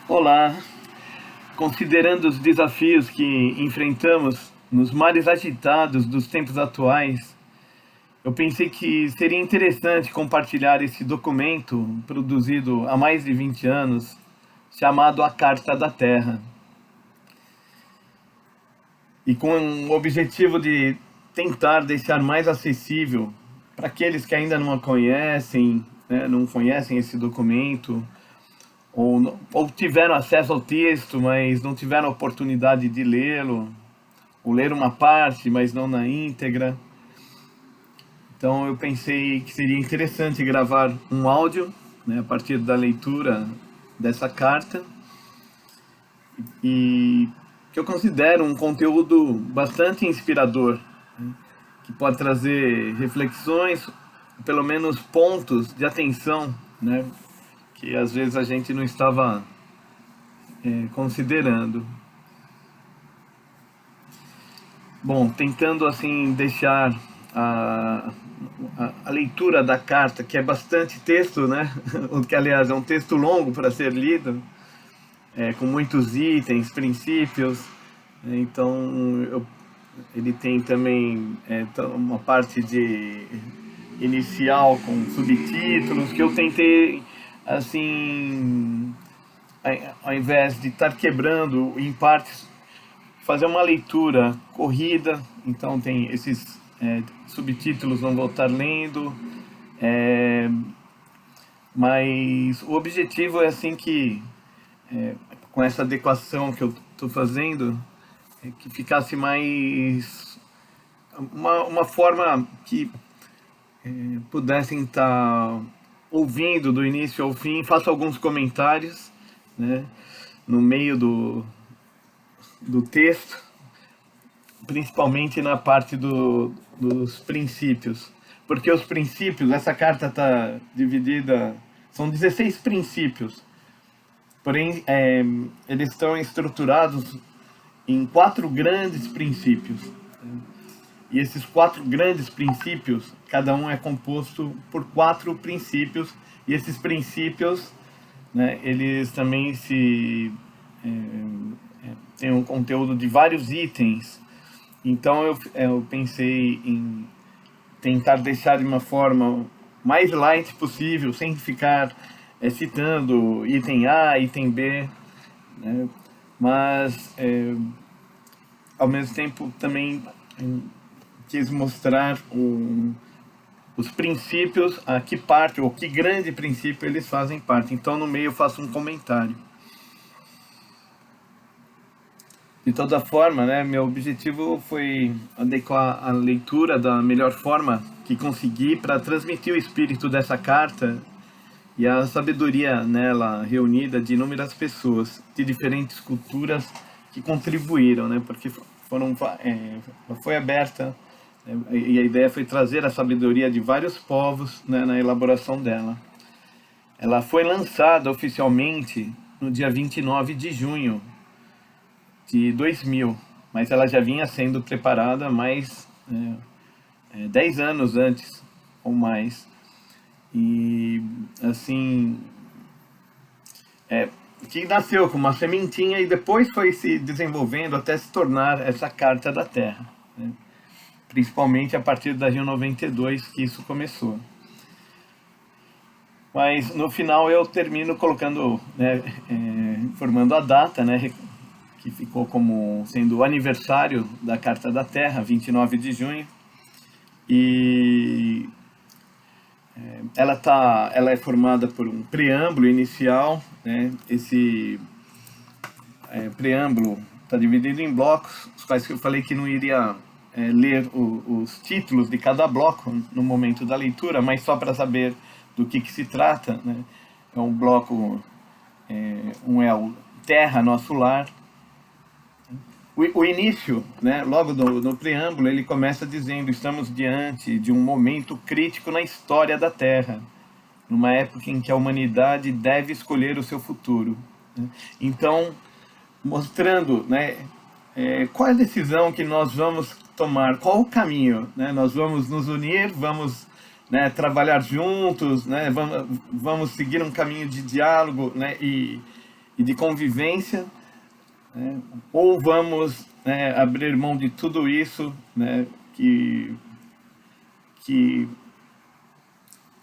Olá, considerando os desafios que enfrentamos nos mares agitados dos tempos atuais, eu pensei que seria interessante compartilhar esse documento produzido há mais de 20 anos, chamado A Carta da Terra, e com o objetivo de tentar deixar mais acessível para aqueles que ainda não a conhecem, né, não conhecem esse documento, ou tiveram acesso ao texto, mas não tiveram a oportunidade de lê-lo, ou ler uma parte, mas não na íntegra. Então eu pensei que seria interessante gravar um áudio, né, a partir da leitura dessa carta, e que eu considero um conteúdo bastante inspirador, né, que pode trazer reflexões, pelo menos pontos de atenção, né, que às vezes a gente não estava considerando. Bom, tentando assim deixar a leitura da carta, que é bastante texto, né? O que aliás é um texto longo para ser lido, com muitos itens, princípios. Então ele tem também uma parte de inicial com subtítulos que eu tentei assim, ao invés de estar quebrando em partes, fazer uma leitura corrida. Então tem esses subtítulos, não vou estar lendo, é, mas o objetivo é assim que, com essa adequação que eu estou fazendo, que ficasse mais uma forma que pudessem estar ouvindo do início ao fim. Faço alguns comentários, né, no meio do texto, principalmente na parte dos princípios. Porque os princípios, essa carta está dividida, são 16 princípios, porém eles estão estruturados em 4 grandes princípios. E esses 4 grandes princípios, cada um é composto por 4 princípios, e esses princípios, né, eles também têm um conteúdo de vários itens. Então eu pensei em tentar deixar de uma forma mais light possível, sem ficar citando item A, item B, né? Mas ao mesmo tempo também quis mostrar os princípios, a que parte ou que grande princípio eles fazem parte. Então no meio eu faço um comentário. De toda forma, né, meu objetivo foi adequar a leitura da melhor forma que consegui para transmitir o espírito dessa carta e a sabedoria nela reunida de inúmeras pessoas de diferentes culturas que contribuíram, né, porque foi aberta, né, e a ideia foi trazer a sabedoria de vários povos, né, na elaboração dela. Ela foi lançada oficialmente no dia 29 de junho de 2000, mas ela já vinha sendo preparada há mais 10 anos antes ou mais. E assim, que nasceu com uma sementinha e depois foi se desenvolvendo até se tornar essa Carta da Terra, né? Principalmente a partir da Rio 92 que isso começou. Mas no final eu termino colocando, né, informando a data, né, que ficou como sendo o aniversário da Carta da Terra, 29 de junho. E ela é formada por um preâmbulo inicial, né? Esse preâmbulo está dividido em blocos, os quais eu falei que não iria ler os títulos de cada bloco no momento da leitura, mas só para saber do que se trata, né? É um bloco, um é o Terra, Nosso Lar. O início, né, logo no preâmbulo, ele começa dizendo: estamos diante de um momento crítico na história da Terra, numa época em que a humanidade deve escolher o seu futuro, né? Então, mostrando, né, qual é a decisão que nós vamos tomar, qual o caminho, né? Nós vamos nos unir, vamos, né, trabalhar juntos, né, vamos seguir um caminho de diálogo, né, e de convivência, né? Ou vamos, né, abrir mão de tudo isso, né, que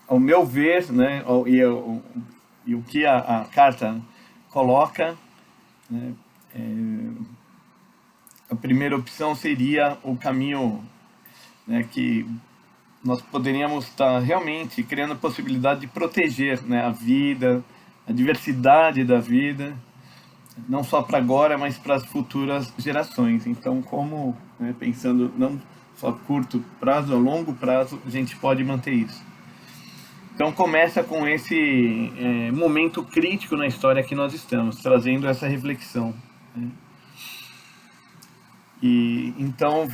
ao meu ver, né, e o que a carta coloca, né, a primeira opção seria o caminho, né, que nós poderíamos estar realmente criando a possibilidade de proteger, né, a vida, a diversidade da vida, não só para agora, mas para as futuras gerações. Então, como, né, pensando não só a curto prazo, a longo prazo, a gente pode manter isso. Então começa com esse momento crítico na história que nós estamos, trazendo essa reflexão, né? E então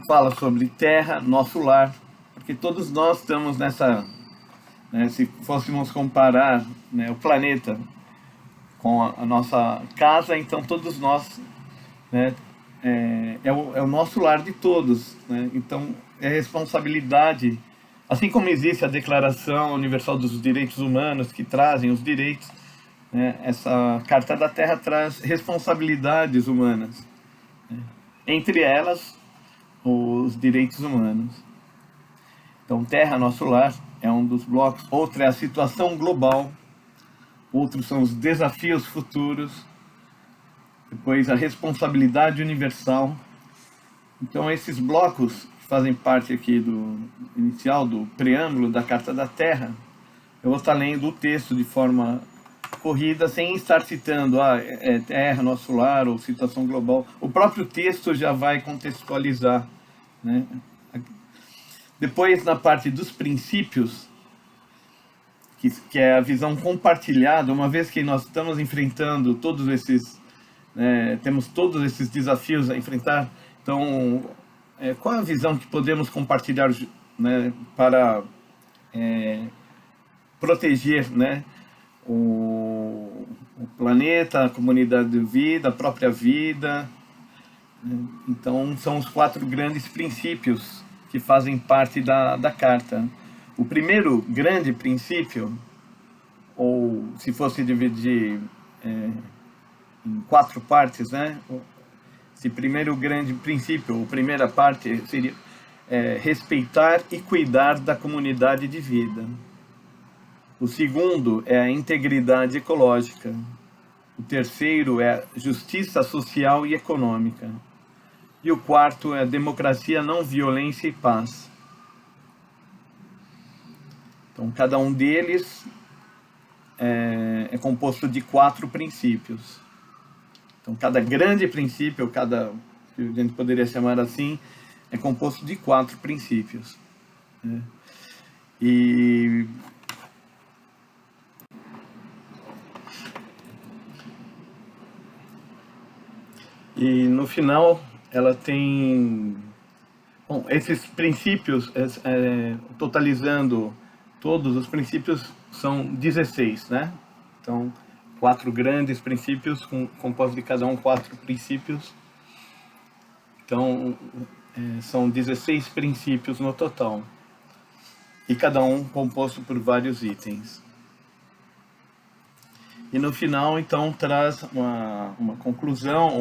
fala sobre terra, nosso lar, porque todos nós estamos nessa, né, se fôssemos comparar, né, o planeta com a nossa casa, então todos nós, né, é o nosso lar de todos, né? Então é responsabilidade, assim como existe a Declaração Universal dos Direitos Humanos, que trazem os direitos, né, essa Carta da Terra traz responsabilidades humanas, né? Entre elas os direitos humanos. Então, terra, nosso lar, é um dos blocos. Outro é a situação global. Outros são os desafios futuros. Depois, a responsabilidade universal. Então, esses blocos que fazem parte aqui do inicial, do preâmbulo da Carta da Terra, eu vou estar lendo o texto de forma corrida, sem estar citando terra, nosso lar, ou situação global. O próprio texto já vai contextualizar, né? Depois, na parte dos princípios, que é a visão compartilhada, uma vez que nós estamos enfrentando todos esses, né, temos todos esses desafios a enfrentar, então, qual é a visão que podemos compartilhar, né, para proteger, né, o planeta, a comunidade de vida, a própria vida, né? Então, são os 4 grandes princípios que fazem parte da carta. O primeiro grande princípio, ou se fosse dividir em 4 partes, né? Esse primeiro grande princípio, ou primeira parte, seria respeitar e cuidar da comunidade de vida. O segundo é a integridade ecológica. O terceiro é justiça social e econômica. E o quarto é democracia, não violência e paz. Então, cada um deles é composto de 4 princípios. Então, cada grande princípio, que a gente poderia chamar assim, é composto de 4 princípios, né? E no final, ela tem... Bom, esses princípios, totalizando todos os princípios, são 16, né? Então, 4 grandes princípios, compostos de cada um 4 princípios. Então, são 16 princípios no total. E cada um composto por vários itens. E no final, então, traz uma conclusão,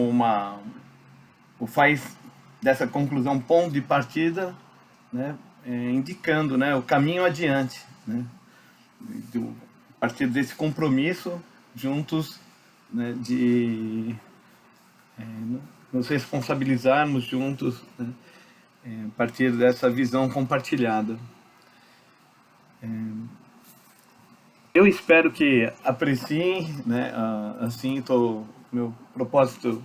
ou faz dessa conclusão ponto de partida, né, indicando, né, o caminho adiante, né, a partir desse compromisso, juntos, né, de nos responsabilizarmos juntos, né, a partir dessa visão compartilhada. Eu espero que apreciem, né, assim, meu propósito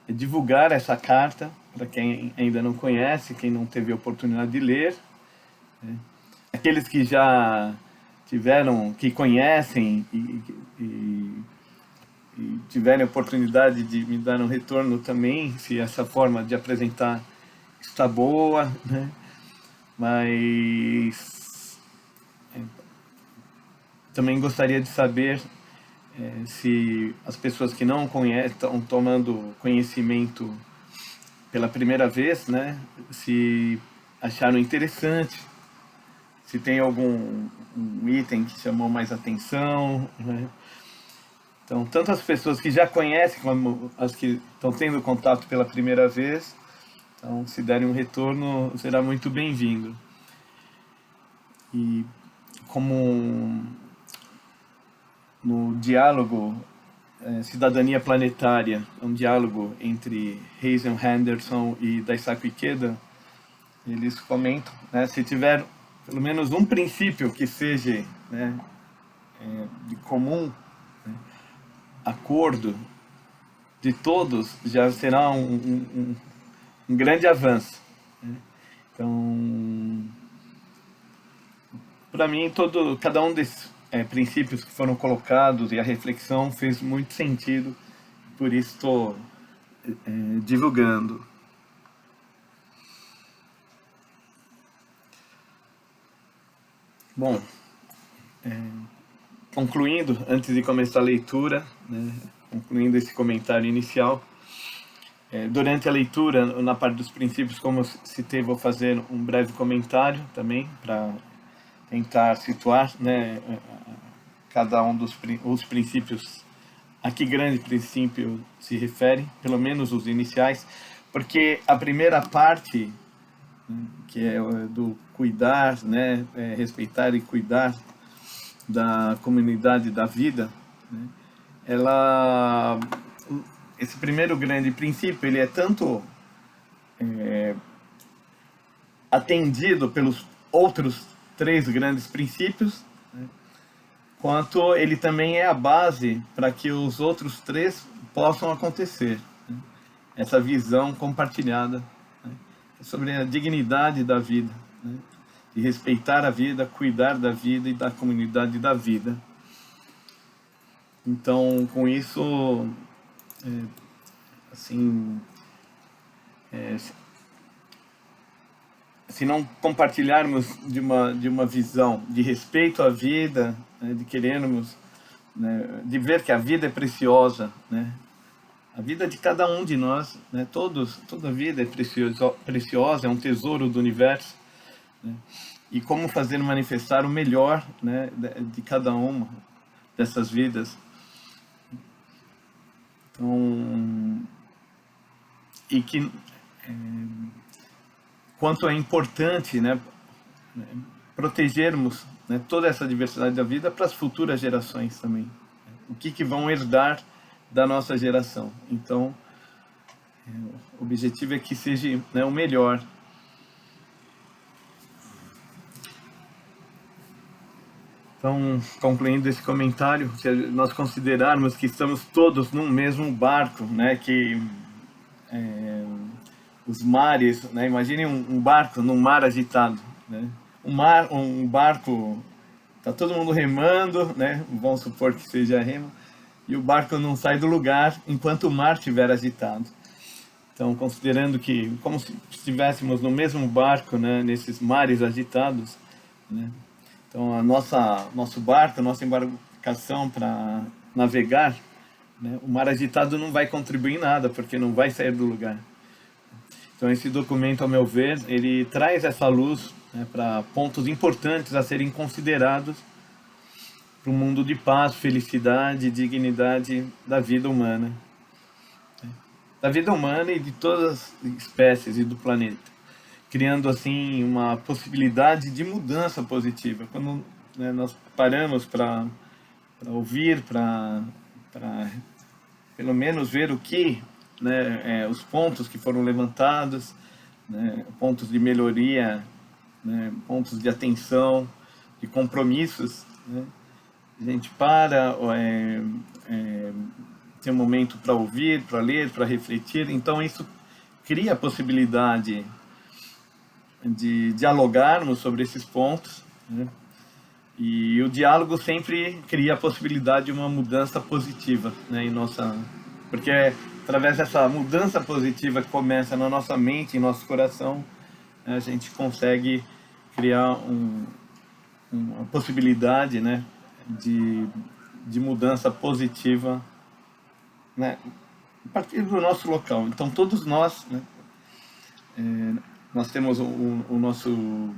é divulgar essa carta para quem ainda não conhece, quem não teve a oportunidade de ler, né? Aqueles que já tiveram, que conhecem e tiverem a oportunidade de me dar um retorno também, se essa forma de apresentar está boa, né? Mas também gostaria de saber se as pessoas que não conhecem, estão tomando conhecimento pela primeira vez, né, se acharam interessante, se tem algum um item que chamou mais atenção, né, Então, tanto as pessoas que já conhecem como as que estão tendo contato pela primeira vez, então, se derem um retorno, será muito bem-vindo. E como no diálogo Cidadania Planetária, um diálogo entre Hazen Henderson e Daisaku Ikeda, eles comentam, né, se tiver pelo menos um princípio que seja, né, de comum, né, acordo de todos, já será um grande avanço, né? Então, para mim, cada um desses princípios que foram colocados e a reflexão fez muito sentido, por isso estou divulgando. Bom, concluindo, antes de começar a leitura, né, concluindo esse comentário inicial, durante a leitura, na parte dos princípios, como eu citei, vou fazer um breve comentário também, para tentar situar, né, cada um dos os princípios, a que grande princípio se refere, pelo menos os iniciais, porque a primeira parte, que é do cuidar, né, respeitar e cuidar da comunidade da vida, né, esse primeiro grande princípio, ele é tanto atendido pelos outros três grandes princípios, né, quanto ele também é a base para que os outros três possam acontecer, né? Essa visão compartilhada, né, sobre a dignidade da vida, né, de respeitar a vida, cuidar da vida e da comunidade da vida. Então, com isso, assim, se não compartilharmos de uma visão de respeito à vida, né, de querermos, né, de ver que a vida é preciosa, né, a vida de cada um de nós, né, toda vida é preciosa, é um tesouro do universo, né, e como fazer manifestar o melhor, né, de cada uma dessas vidas. Então, e que quanto é importante, né, protegermos, né, toda essa diversidade da vida para as futuras gerações também. O que vão herdar da nossa geração. Então, o objetivo é que seja, né, o melhor. Então, concluindo esse comentário, se nós considerarmos que estamos todos num mesmo barco, né, que os mares, né, imagine um barco num mar agitado, né, um barco, tá todo mundo remando, né, vamos supor que seja remo, e o barco não sai do lugar enquanto o mar estiver agitado. Então, considerando que, como se estivéssemos no mesmo barco, né, nesses mares agitados, né, então nosso barco, nossa embarcação para navegar, né, o mar agitado não vai contribuir em nada, porque não vai sair do lugar. Então, esse documento, ao meu ver, ele traz essa luz, né, para pontos importantes a serem considerados para um mundo de paz, felicidade e dignidade da vida humana. Da vida humana e de todas as espécies e do planeta, criando assim uma possibilidade de mudança positiva. Quando, né, nós paramos para ouvir, para pelo menos ver o que, né, os pontos que foram levantados, né, pontos de melhoria, né, pontos de atenção, de compromissos, né, a gente para, tem um momento para ouvir, para ler, para refletir. Então isso cria a possibilidade de dialogarmos sobre esses pontos, né? E o diálogo sempre cria a possibilidade de uma mudança positiva, né, porque é através dessa mudança positiva que começa na nossa mente, em nosso coração, a gente consegue criar uma possibilidade, né, de mudança positiva, né, a partir do nosso local. Então todos nós, né, nós temos o nosso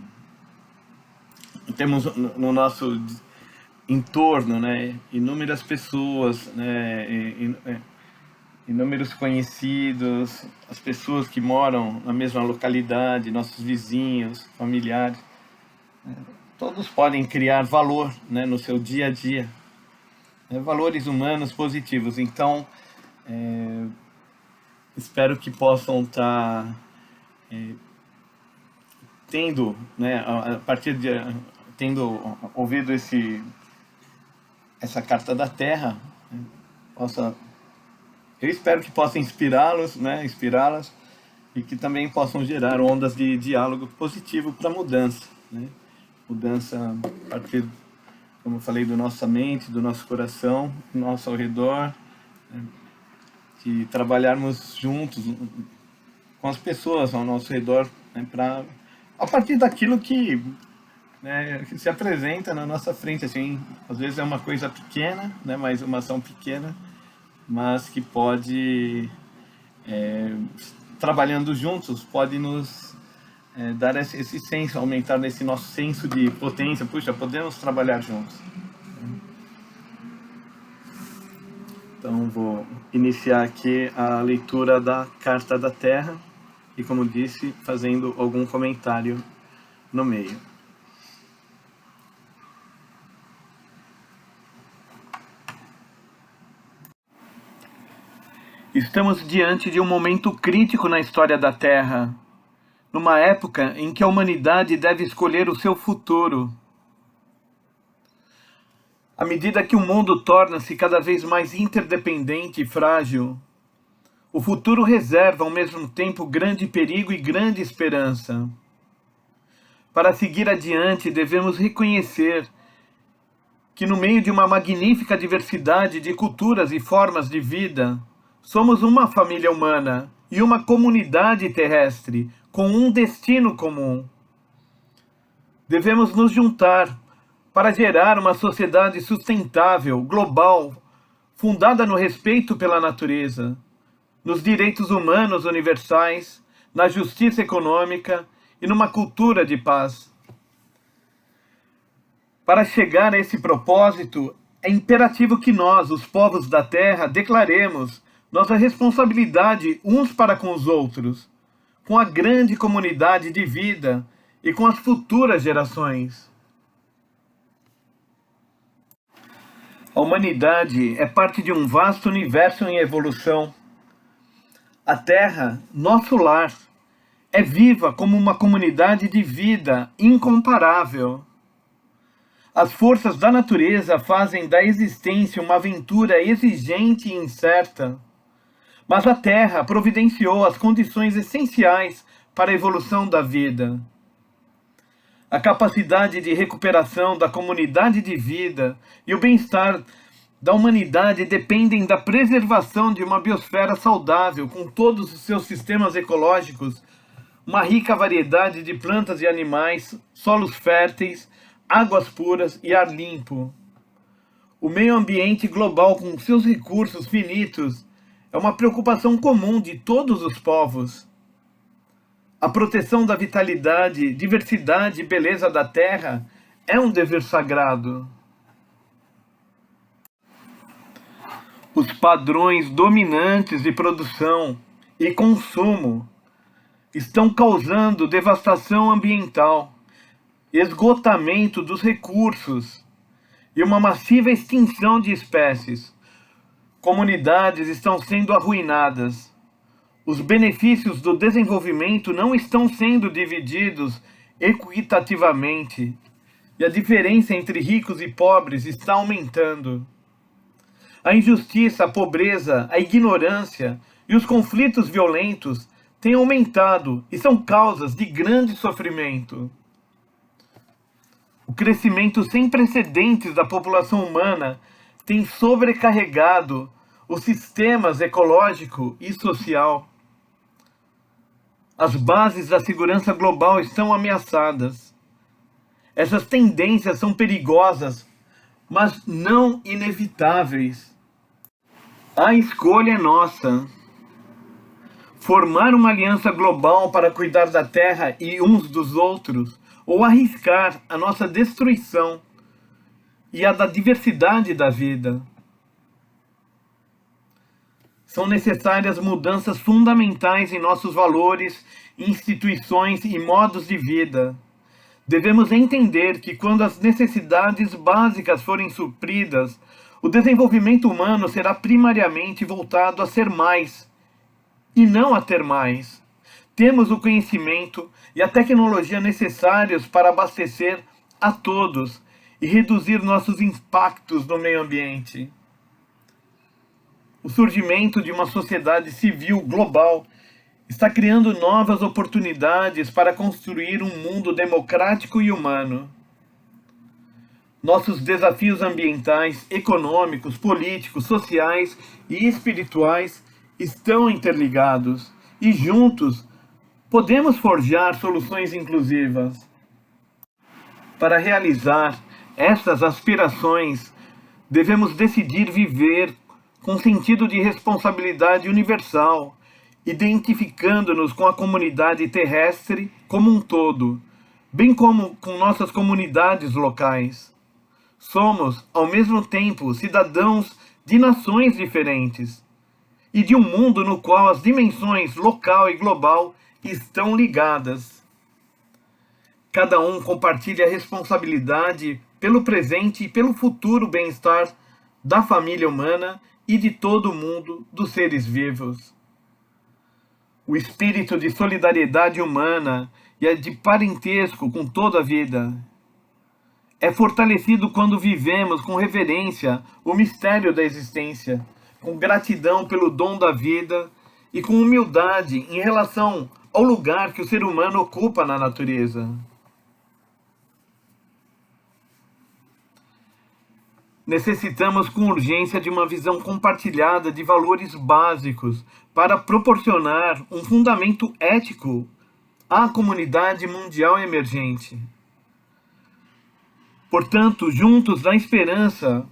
entorno, né? Inúmeras pessoas, né? Inúmeros conhecidos, as pessoas que moram na mesma localidade, nossos vizinhos, familiares, todos podem criar valor, né, no seu dia a dia, né, valores humanos positivos. Então, espero que possam estar tendo, né, a partir de tendo ouvido essa carta da Terra, né, eu espero que possa inspirá-los, né, inspirá-las, e que também possam gerar ondas de diálogo positivo para mudança, né? Mudança a partir, como eu falei, da nossa mente, do nosso coração, do nosso ao redor, né? De trabalharmos juntos com as pessoas ao nosso redor, né? A partir daquilo que, né, que se apresenta na nossa frente, assim, às vezes é uma coisa pequena, né, mas uma ação pequena, mas que pode, trabalhando juntos, pode nos dar esse senso, aumentar esse nosso senso de potência. Puxa, podemos trabalhar juntos. Então vou iniciar aqui a leitura da Carta da Terra e, como disse, fazendo algum comentário no meio. Estamos diante de um momento crítico na história da Terra, numa época em que a humanidade deve escolher o seu futuro. À medida que o mundo torna-se cada vez mais interdependente e frágil, o futuro reserva ao mesmo tempo grande perigo e grande esperança. Para seguir adiante, devemos reconhecer que no meio de uma magnífica diversidade de culturas e formas de vida, somos uma família humana e uma comunidade terrestre com um destino comum. Devemos nos juntar para gerar uma sociedade sustentável, global, fundada no respeito pela natureza, nos direitos humanos universais, na justiça econômica e numa cultura de paz. Para chegar a esse propósito, é imperativo que nós, os povos da Terra, declaremos nossa responsabilidade uns para com os outros, com a grande comunidade de vida e com as futuras gerações. A humanidade é parte de um vasto universo em evolução. A Terra, nosso lar, é viva como uma comunidade de vida incomparável. As forças da natureza fazem da existência uma aventura exigente e incerta, mas a Terra providenciou as condições essenciais para a evolução da vida. A capacidade de recuperação da comunidade de vida e o bem-estar da humanidade dependem da preservação de uma biosfera saudável, com todos os seus sistemas ecológicos, uma rica variedade de plantas e animais, solos férteis, águas puras e ar limpo. O meio ambiente global, com seus recursos finitos, é uma preocupação comum de todos os povos. A proteção da vitalidade, diversidade e beleza da Terra é um dever sagrado. Os padrões dominantes de produção e consumo estão causando devastação ambiental, esgotamento dos recursos e uma massiva extinção de espécies. Comunidades estão sendo arruinadas. Os benefícios do desenvolvimento não estão sendo divididos equitativamente, e a diferença entre ricos e pobres está aumentando. A injustiça, a pobreza, a ignorância e os conflitos violentos têm aumentado e são causas de grande sofrimento. O crescimento sem precedentes da população humana tem sobrecarregado os sistemas ecológico e social. As bases da segurança global estão ameaçadas. Essas tendências são perigosas, mas não inevitáveis. A escolha é nossa. Formar uma aliança global para cuidar da Terra e uns dos outros, ou arriscar a nossa destruição, e a da diversidade da vida. São necessárias mudanças fundamentais em nossos valores, instituições e modos de vida. Devemos entender que quando as necessidades básicas forem supridas, o desenvolvimento humano será primariamente voltado a ser mais, e não a ter mais. Temos o conhecimento e a tecnologia necessários para abastecer a todos e reduzir nossos impactos no meio ambiente. O surgimento de uma sociedade civil global está criando novas oportunidades para construir um mundo democrático e humano. Nossos desafios ambientais, econômicos, políticos, sociais e espirituais estão interligados e juntos podemos forjar soluções inclusivas. Para realizar estas aspirações, devemos decidir viver com sentido de responsabilidade universal, identificando-nos com a comunidade terrestre como um todo, bem como com nossas comunidades locais. Somos, ao mesmo tempo, cidadãos de nações diferentes e de um mundo no qual as dimensões local e global estão ligadas. Cada um compartilha a responsabilidade pelo presente e pelo futuro bem-estar da família humana e de todo o mundo dos seres vivos. O espírito de solidariedade humana e a de parentesco com toda a vida é fortalecido quando vivemos com reverência o mistério da existência, com gratidão pelo dom da vida e com humildade em relação ao lugar que o ser humano ocupa na natureza. Necessitamos com urgência de uma visão compartilhada de valores básicos para proporcionar um fundamento ético à comunidade mundial emergente. Portanto, juntos na esperança,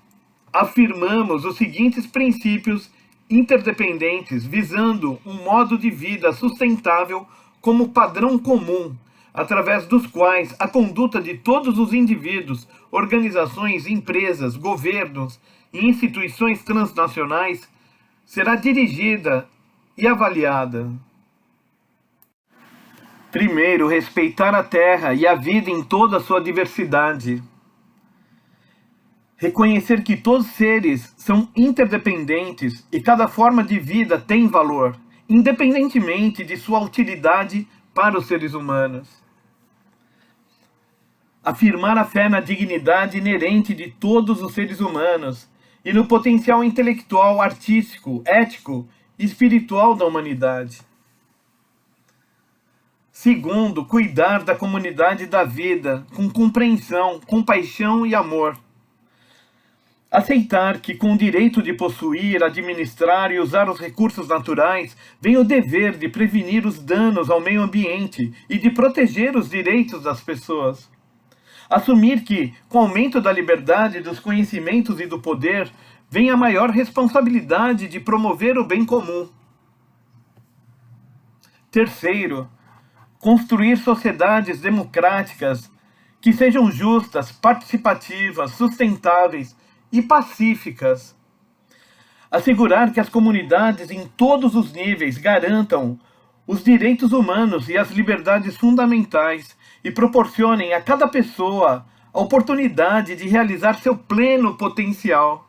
afirmamos os seguintes princípios interdependentes, visando um modo de vida sustentável como padrão comum, através dos quais a conduta de todos os indivíduos, organizações, empresas, governos e instituições transnacionais será dirigida e avaliada. Primeiro, respeitar a Terra e a vida em toda a sua diversidade. Reconhecer que todos os seres são interdependentes e cada forma de vida tem valor, independentemente de sua utilidade para os seres humanos. Afirmar a fé na dignidade inerente de todos os seres humanos e no potencial intelectual, artístico, ético e espiritual da humanidade. Segundo, cuidar da comunidade da vida com compreensão, compaixão e amor. Aceitar que, com o direito de possuir, administrar e usar os recursos naturais, vem o dever de prevenir os danos ao meio ambiente e de proteger os direitos das pessoas. Assumir que, com o aumento da liberdade, dos conhecimentos e do poder, vem a maior responsabilidade de promover o bem comum. Terceiro, construir sociedades democráticas que sejam justas, participativas, sustentáveis e pacíficas. Assegurar que as comunidades em todos os níveis garantam os direitos humanos e as liberdades fundamentais e proporcionem a cada pessoa a oportunidade de realizar seu pleno potencial.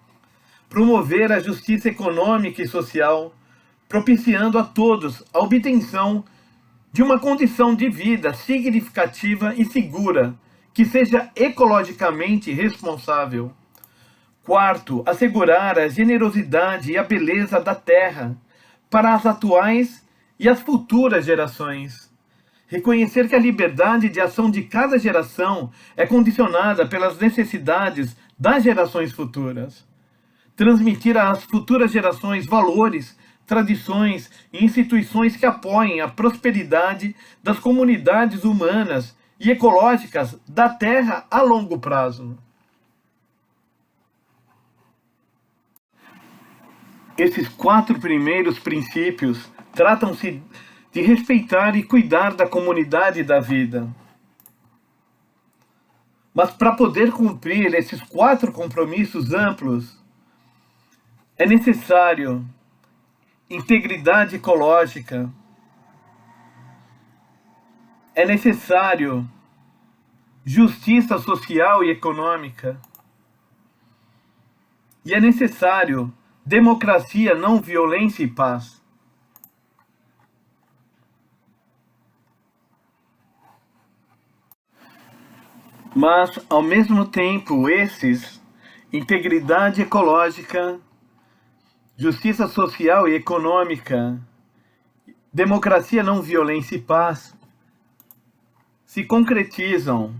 Promover a justiça econômica e social, propiciando a todos a obtenção de uma condição de vida significativa e segura, que seja ecologicamente responsável. Quarto, assegurar a generosidade e a beleza da terra para as atuais e as futuras gerações. Reconhecer que a liberdade de ação de cada geração é condicionada pelas necessidades das gerações futuras. Transmitir às futuras gerações valores, tradições e instituições que apoiem a prosperidade das comunidades humanas e ecológicas da Terra a longo prazo. Esses 4 primeiros princípios tratam-se de respeitar e cuidar da comunidade da vida. Mas para poder cumprir esses 4 compromissos amplos, é necessário integridade ecológica, é necessário justiça social e econômica, e é necessário democracia, não violência e paz. Mas, ao mesmo tempo, integridade ecológica, justiça social e econômica, democracia, não violência e paz, se concretizam,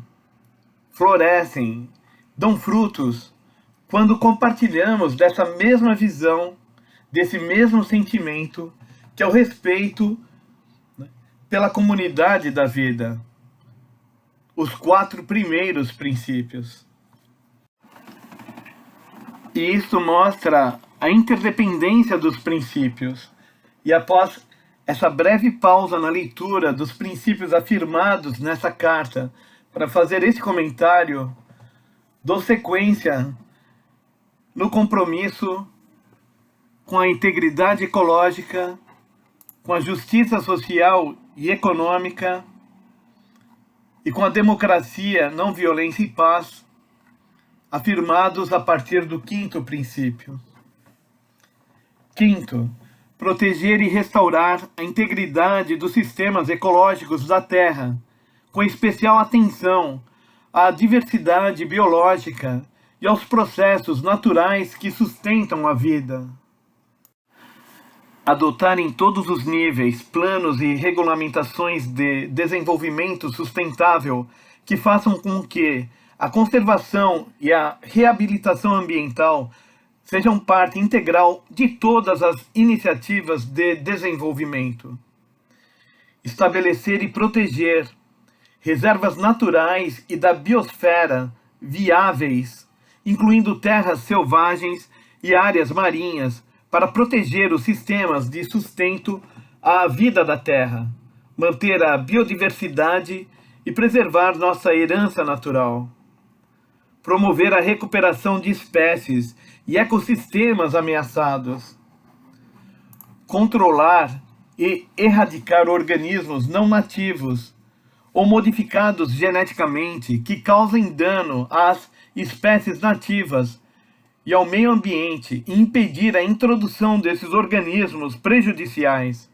florescem, dão frutos, quando compartilhamos dessa mesma visão, desse mesmo sentimento, que é o respeito, né, pela comunidade da vida. Os 4 primeiros princípios. E isso mostra a interdependência dos princípios. E após essa breve pausa na leitura dos princípios afirmados nessa carta, para fazer esse comentário, dou sequência no compromisso com a integridade ecológica, com a justiça social e econômica, e com a democracia, não violência e paz, afirmados a partir do 5º princípio. 5º, proteger e restaurar a integridade dos sistemas ecológicos da Terra, com especial atenção à diversidade biológica e aos processos naturais que sustentam a vida. Adotar em todos os níveis planos e regulamentações de desenvolvimento sustentável que façam com que a conservação e a reabilitação ambiental sejam parte integral de todas as iniciativas de desenvolvimento. Estabelecer e proteger reservas naturais e da biosfera viáveis, incluindo terras selvagens e áreas marinhas, para proteger os sistemas de sustento à vida da Terra, manter a biodiversidade e preservar nossa herança natural. Promover a recuperação de espécies e ecossistemas ameaçados. Controlar e erradicar organismos não nativos ou modificados geneticamente que causem dano às espécies nativas e ao meio ambiente e impedir a introdução desses organismos prejudiciais.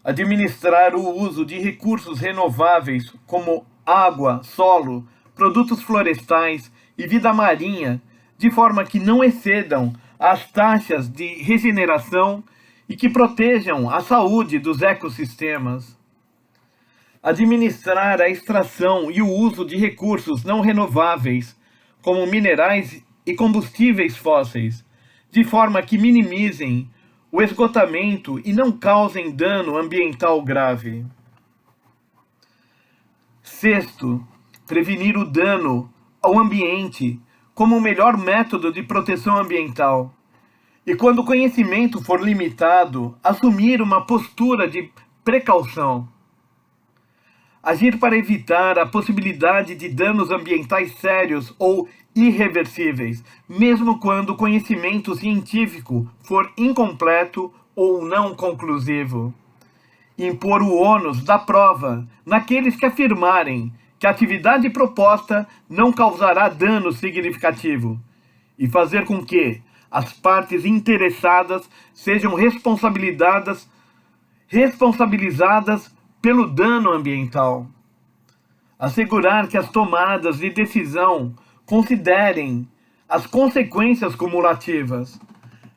Administrar o uso de recursos renováveis como água, solo, produtos florestais e vida marinha, de forma que não excedam as taxas de regeneração e que protejam a saúde dos ecossistemas. Administrar a extração e o uso de recursos não renováveis, como minerais e combustíveis fósseis, de forma que minimizem o esgotamento e não causem dano ambiental grave. 6º, prevenir o dano ao ambiente como o melhor método de proteção ambiental. E quando o conhecimento for limitado, assumir uma postura de precaução. Agir para evitar a possibilidade de danos ambientais sérios ou irreversíveis, mesmo quando o conhecimento científico for incompleto ou não conclusivo. Impor o ônus da prova naqueles que afirmarem que a atividade proposta não causará dano significativo, e fazer com que as partes interessadas sejam responsabilizadas pelo dano ambiental. Assegurar que as tomadas de decisão considerem as consequências cumulativas,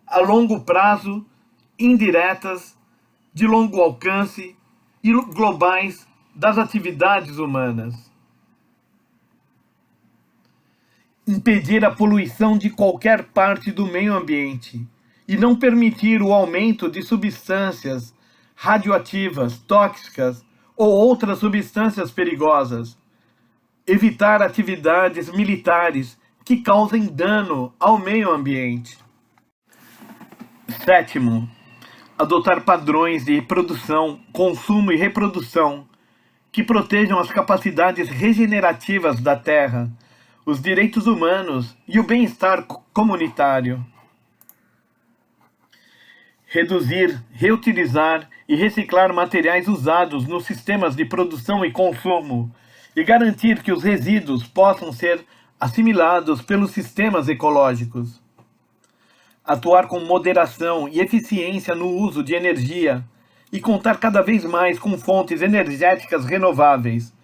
a longo prazo, indiretas, de longo alcance e globais das atividades humanas. Impedir a poluição de qualquer parte do meio ambiente e não permitir o aumento de substâncias radioativas, tóxicas ou outras substâncias perigosas. Evitar atividades militares que causem dano ao meio ambiente. 7º, adotar padrões de produção, consumo e reprodução que protejam as capacidades regenerativas da Terra, os direitos humanos e o bem-estar comunitário. Reduzir, reutilizar e reciclar materiais usados nos sistemas de produção e consumo e garantir que os resíduos possam ser assimilados pelos sistemas ecológicos. Atuar com moderação e eficiência no uso de energia e contar cada vez mais com fontes energéticas renováveis,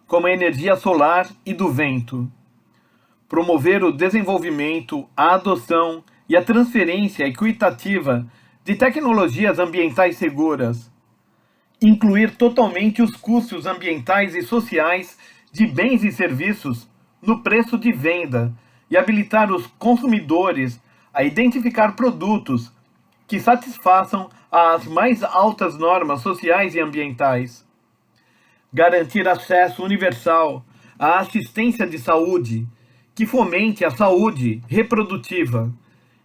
como a energia solar e do vento. Promover o desenvolvimento, a adoção e a transferência equitativa de tecnologias ambientais seguras. Incluir totalmente os custos ambientais e sociais de bens e serviços no preço de venda e habilitar os consumidores a identificar produtos que satisfaçam as mais altas normas sociais e ambientais. Garantir acesso universal à assistência de saúde que fomente a saúde reprodutiva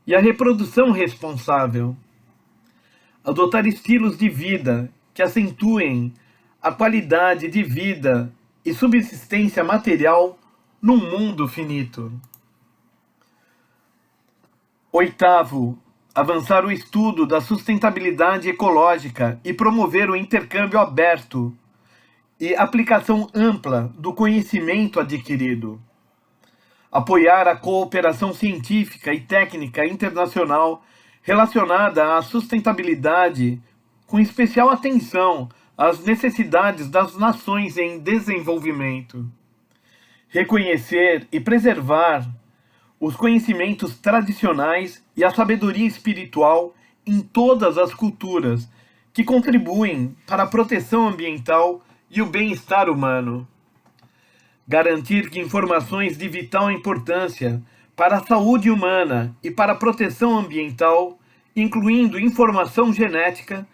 e a reprodução responsável. Adotar estilos de vida que acentuem a qualidade de vida e subsistência material num mundo finito. Oitavo, avançar o estudo da sustentabilidade ecológica e promover o intercâmbio aberto e aplicação ampla do conhecimento adquirido. Apoiar a cooperação científica e técnica internacional relacionada à sustentabilidade, com especial atenção às necessidades das nações em desenvolvimento. Reconhecer e preservar os conhecimentos tradicionais e a sabedoria espiritual em todas as culturas que contribuem para a proteção ambiental e o bem-estar humano. Garantir que informações de vital importância para a saúde humana e para a proteção ambiental, incluindo informação genética,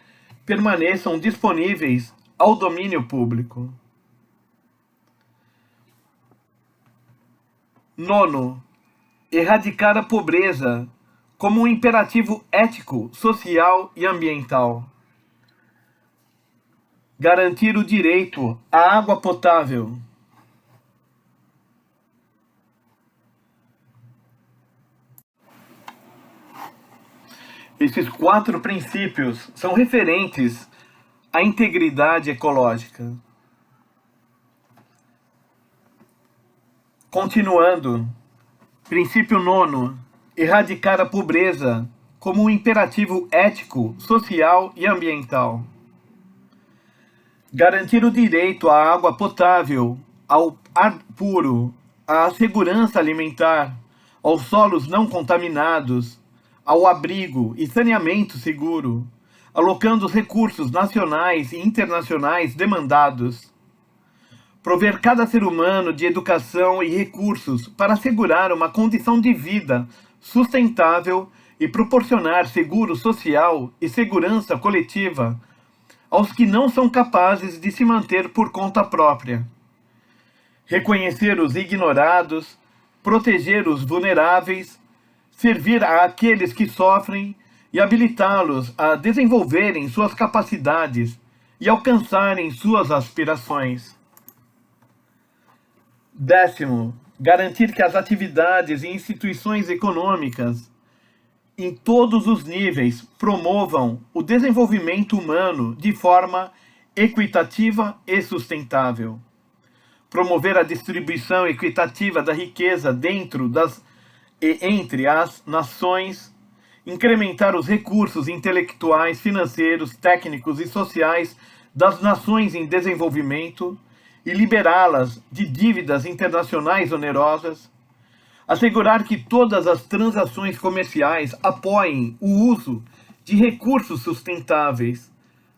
permaneçam disponíveis ao domínio público. Nono, erradicar a pobreza como um imperativo ético, social e ambiental. Garantir o direito à água potável. Esses 4 princípios são referentes à integridade ecológica. Continuando, princípio 9, erradicar a pobreza como um imperativo ético, social e ambiental. Garantir o direito à água potável, ao ar puro, à segurança alimentar, aos solos não contaminados, ao abrigo e saneamento seguro, alocando os recursos nacionais e internacionais demandados. Prover cada ser humano de educação e recursos para assegurar uma condição de vida sustentável e proporcionar seguro social e segurança coletiva aos que não são capazes de se manter por conta própria. Reconhecer os ignorados, proteger os vulneráveis, servir àqueles que sofrem e habilitá-los a desenvolverem suas capacidades e alcançarem suas aspirações. 10º, garantir que as atividades e instituições econômicas, em todos os níveis, promovam o desenvolvimento humano de forma equitativa e sustentável. Promover a distribuição equitativa da riqueza dentro e entre as nações, incrementar os recursos intelectuais, financeiros, técnicos e sociais das nações em desenvolvimento e liberá-las de dívidas internacionais onerosas, assegurar que todas as transações comerciais apoiem o uso de recursos sustentáveis,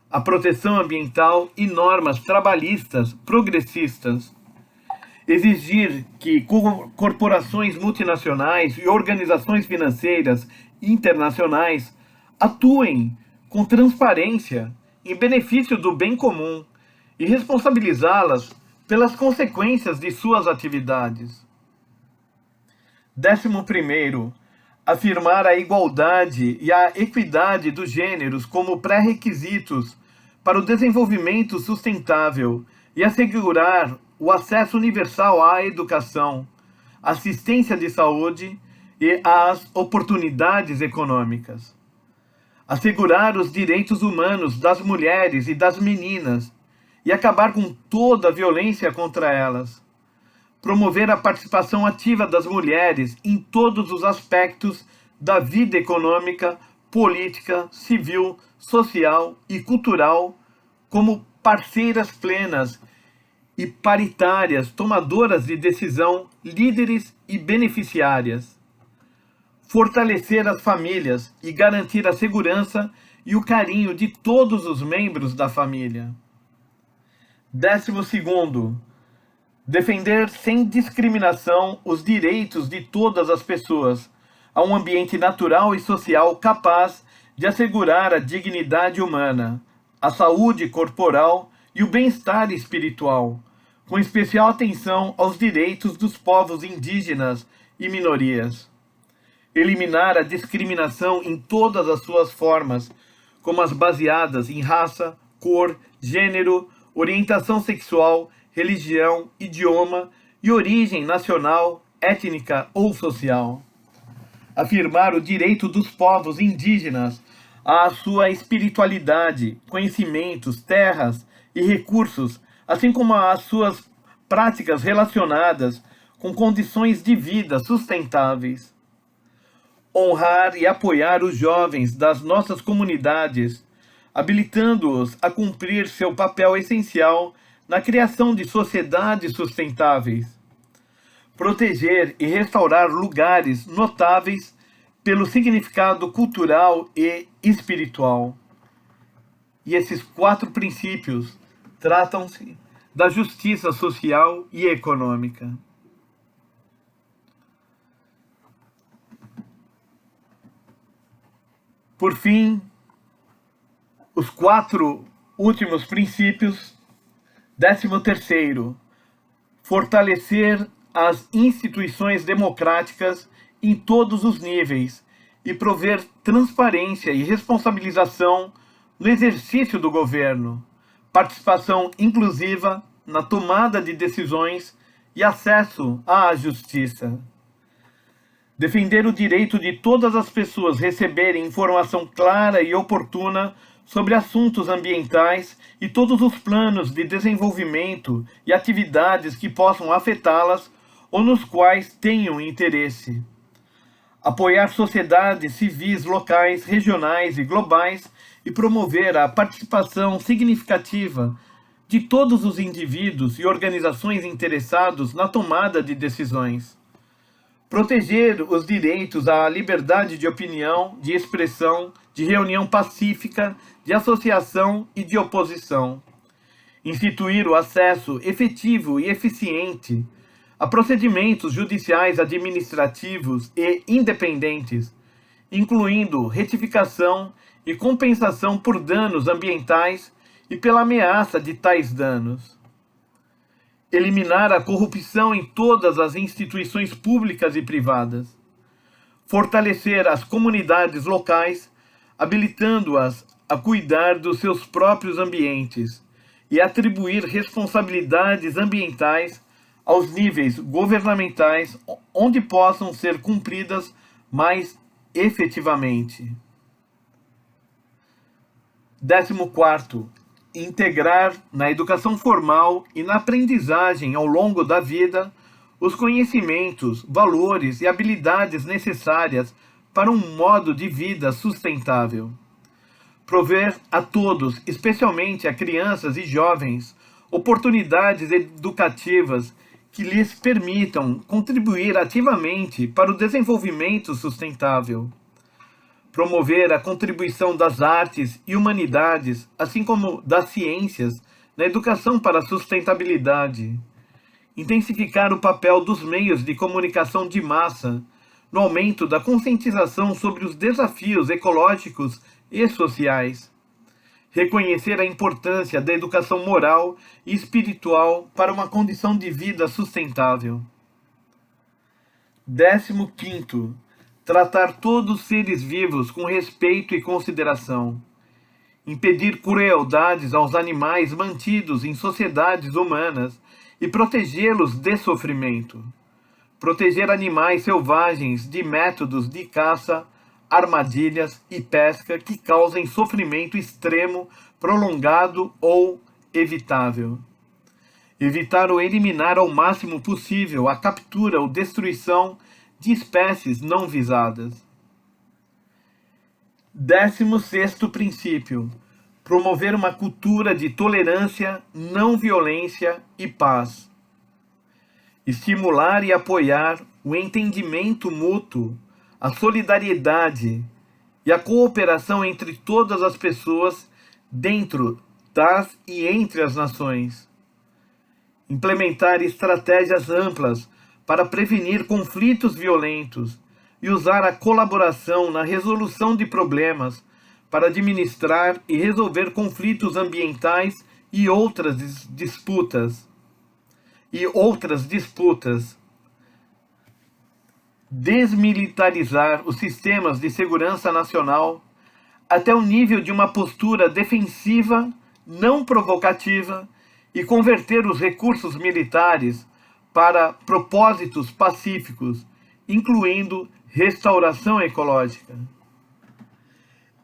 a proteção ambiental e normas trabalhistas progressistas, exigir que corporações multinacionais e organizações financeiras internacionais atuem com transparência em benefício do bem comum e responsabilizá-las pelas consequências de suas atividades. 11º, afirmar a igualdade e a equidade dos gêneros como pré-requisitos para o desenvolvimento sustentável e assegurar o acesso universal à educação, assistência de saúde e às oportunidades econômicas. Assegurar os direitos humanos das mulheres e das meninas e acabar com toda a violência contra elas. Promover a participação ativa das mulheres em todos os aspectos da vida econômica, política, civil, social e cultural, como parceiras plenas e paritárias, tomadoras de decisão, líderes e beneficiárias. Fortalecer as famílias e garantir a segurança e o carinho de todos os membros da família. 12º, defender sem discriminação os direitos de todas as pessoas a um ambiente natural e social capaz de assegurar a dignidade humana, a saúde corporal e o bem-estar espiritual, com especial atenção aos direitos dos povos indígenas e minorias. Eliminar a discriminação em todas as suas formas, como as baseadas em raça, cor, gênero, orientação sexual, religião, idioma e origem nacional, étnica ou social. Afirmar o direito dos povos indígenas à sua espiritualidade, conhecimentos, terras e recursos, assim como às suas práticas relacionadas com condições de vida sustentáveis. Honrar e apoiar os jovens das nossas comunidades, habilitando-os a cumprir seu papel essencial na criação de sociedades sustentáveis. Proteger e restaurar lugares notáveis pelo significado cultural e espiritual. E esses 4 princípios tratam-se da justiça social e econômica. Por fim, os 4 últimos princípios. 13º, fortalecer as instituições democráticas em todos os níveis e prover transparência e responsabilização no exercício do governo, participação inclusiva na tomada de decisões e acesso à justiça. Defender o direito de todas as pessoas receberem informação clara e oportuna sobre assuntos ambientais e todos os planos de desenvolvimento e atividades que possam afetá-las ou nos quais tenham interesse. Apoiar sociedades civis locais, regionais e globais e promover a participação significativa de todos os indivíduos e organizações interessados na tomada de decisões. Proteger os direitos à liberdade de opinião, de expressão, de reunião pacífica, de associação e de oposição. Instituir o acesso efetivo e eficiente a procedimentos judiciais administrativos e independentes, incluindo retificação e compensação por danos ambientais e pela ameaça de tais danos. Eliminar a corrupção em todas as instituições públicas e privadas. Fortalecer as comunidades locais, habilitando-as a cuidar dos seus próprios ambientes e atribuir responsabilidades ambientais aos níveis governamentais onde possam ser cumpridas mais efetivamente. 14º, integrar na educação formal e na aprendizagem ao longo da vida os conhecimentos, valores e habilidades necessárias para um modo de vida sustentável. Prover a todos, especialmente a crianças e jovens, oportunidades educativas que lhes permitam contribuir ativamente para o desenvolvimento sustentável. Promover a contribuição das artes e humanidades, assim como das ciências, na educação para a sustentabilidade. Intensificar o papel dos meios de comunicação de massa, no aumento da conscientização sobre os desafios ecológicos e sociais. Reconhecer a importância da educação moral e espiritual para uma condição de vida sustentável. 15º, tratar todos os seres vivos com respeito e consideração. impedir crueldades aos animais mantidos em sociedades humanas e protegê-los de sofrimento. Proteger animais selvagens de métodos de caça, armadilhas e pesca que causem sofrimento extremo, prolongado ou evitável. Evitar ou eliminar ao máximo possível a captura ou destruição de espécies não visadas. 16º princípio: promover uma cultura de tolerância, não violência e paz. Estimular e apoiar o entendimento mútuo, a solidariedade e a cooperação entre todas as pessoas dentro das e entre as nações. Implementar estratégias amplas para prevenir conflitos violentos e usar a colaboração na resolução de problemas para administrar e resolver conflitos ambientais e outras disputas. Desmilitarizar os sistemas de segurança nacional até o nível de uma postura defensiva, não provocativa, e converter os recursos militares para propósitos pacíficos, incluindo restauração ecológica.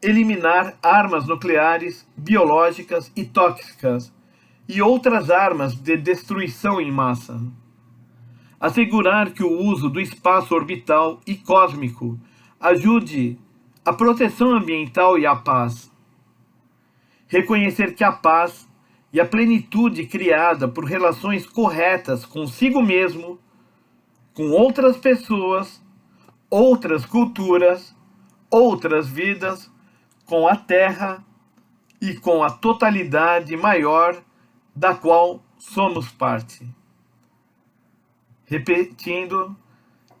Eliminar armas nucleares, biológicas e tóxicas e outras armas de destruição em massa. Assegurar que o uso do espaço orbital e cósmico ajude a proteção ambiental e a paz. Reconhecer que a paz e a plenitude criada por relações corretas consigo mesmo, com outras pessoas, outras culturas, outras vidas, com a Terra e com a totalidade maior da qual somos parte. Repetindo,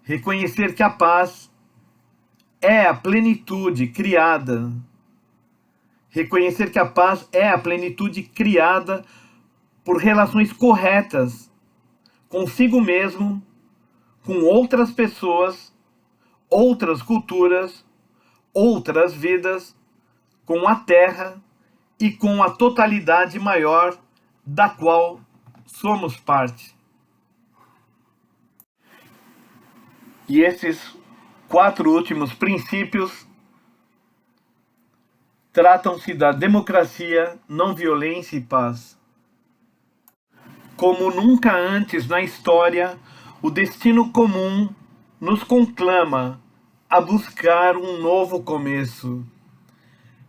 reconhecer que a paz é a plenitude criada. Reconhecer que a paz é a plenitude criada por relações corretas consigo mesmo, com outras pessoas, outras culturas, outras vidas, com a Terra e com a totalidade maior da qual somos parte. E esses 4 últimos princípios tratam-se da democracia, não violência e paz. Como nunca antes na história, o destino comum nos conclama a buscar um novo começo.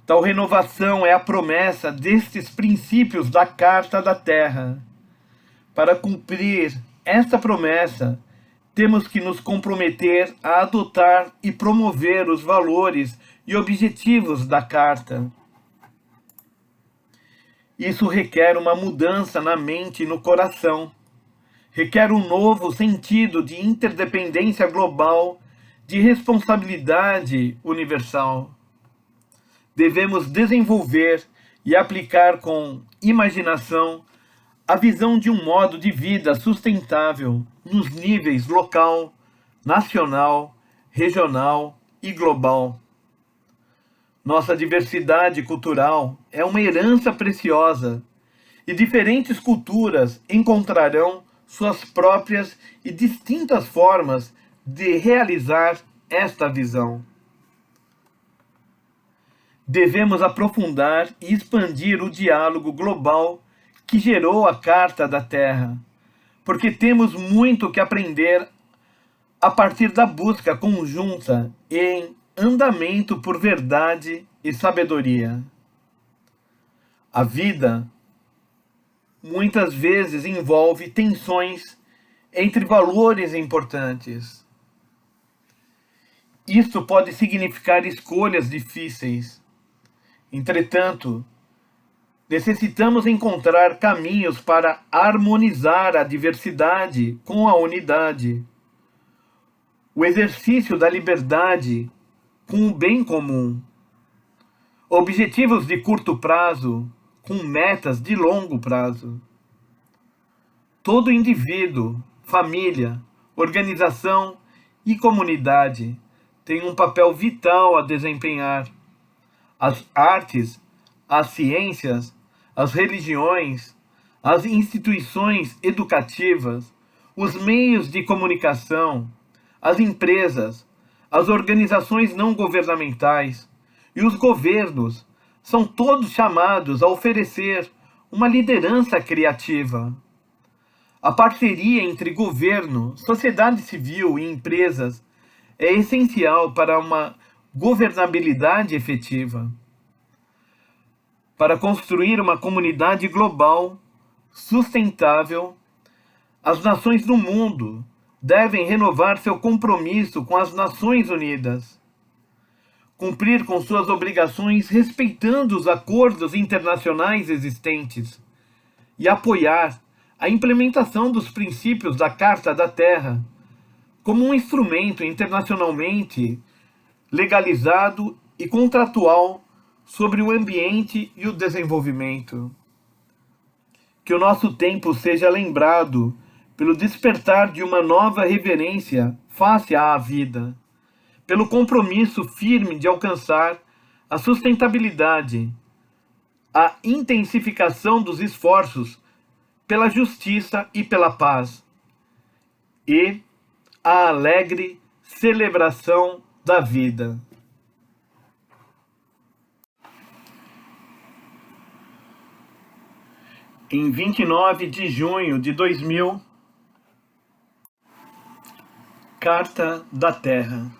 Tal renovação é a promessa destes princípios da Carta da Terra. Para cumprir esta promessa, temos que nos comprometer a adotar e promover os valores e objetivos da Carta. Isso requer uma mudança na mente e no coração. Requer um novo sentido de interdependência global, de responsabilidade universal. Devemos desenvolver e aplicar com imaginação a visão de um modo de vida sustentável nos níveis local, nacional, regional e global. Nossa diversidade cultural é uma herança preciosa e diferentes culturas encontrarão suas próprias e distintas formas de realizar esta visão. Devemos aprofundar e expandir o diálogo global que gerou a Carta da Terra, porque temos muito que aprender a partir da busca conjunta em andamento por verdade e sabedoria. A vida muitas vezes envolve tensões entre valores importantes. Isto pode significar escolhas difíceis. Entretanto, necessitamos encontrar caminhos para harmonizar a diversidade com a unidade. O exercício da liberdade com o bem comum. Objetivos de curto prazo com metas de longo prazo. Todo indivíduo, família, organização e comunidade tem um papel vital a desempenhar. As artes as ciências, as religiões, as instituições educativas, os meios de comunicação, as empresas, as organizações não governamentais e os governos são todos chamados a oferecer uma liderança criativa. A parceria entre governo, sociedade civil e empresas é essencial para uma governabilidade efetiva. Para construir uma comunidade global, sustentável, as nações do mundo devem renovar seu compromisso com as Nações Unidas, cumprir com suas obrigações respeitando os acordos internacionais existentes e apoiar a implementação dos princípios da Carta da Terra como um instrumento internacionalmente legalizado e contratual sobre o ambiente e o desenvolvimento. Que o nosso tempo seja lembrado pelo despertar de uma nova reverência face à vida, pelo compromisso firme de alcançar a sustentabilidade, a intensificação dos esforços pela justiça e pela paz, e a alegre celebração da vida. Em 29 de junho de 2000, Carta da Terra.